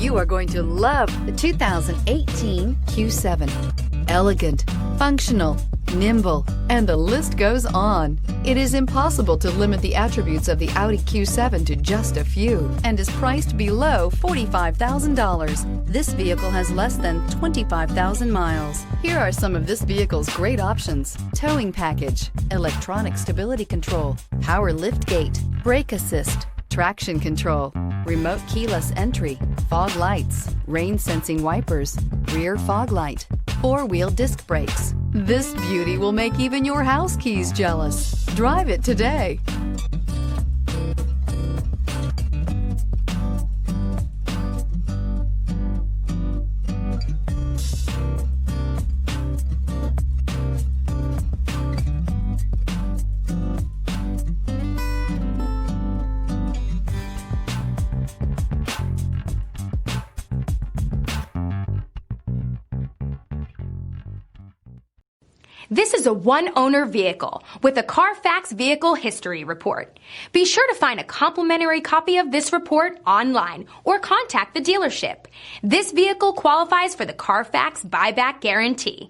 You are going to love the 2018 Q7. Elegant, functional, nimble, and the list goes on. It is impossible to limit the attributes of the Audi Q7 to just a few and is priced below $45,000. This vehicle has less than 25,000 miles. Here are some of this vehicle's great options: towing package, electronic stability control, power liftgate, brake assist, traction control, remote keyless entry, fog lights, rain sensing wipers, rear fog light, four-wheel disc brakes. This beauty will make even your house keys jealous. Drive it today. This is a one-owner vehicle with a Carfax Vehicle History Report. Be sure to find a complimentary copy of this report online or contact the dealership. This vehicle qualifies for the Carfax Buyback Guarantee.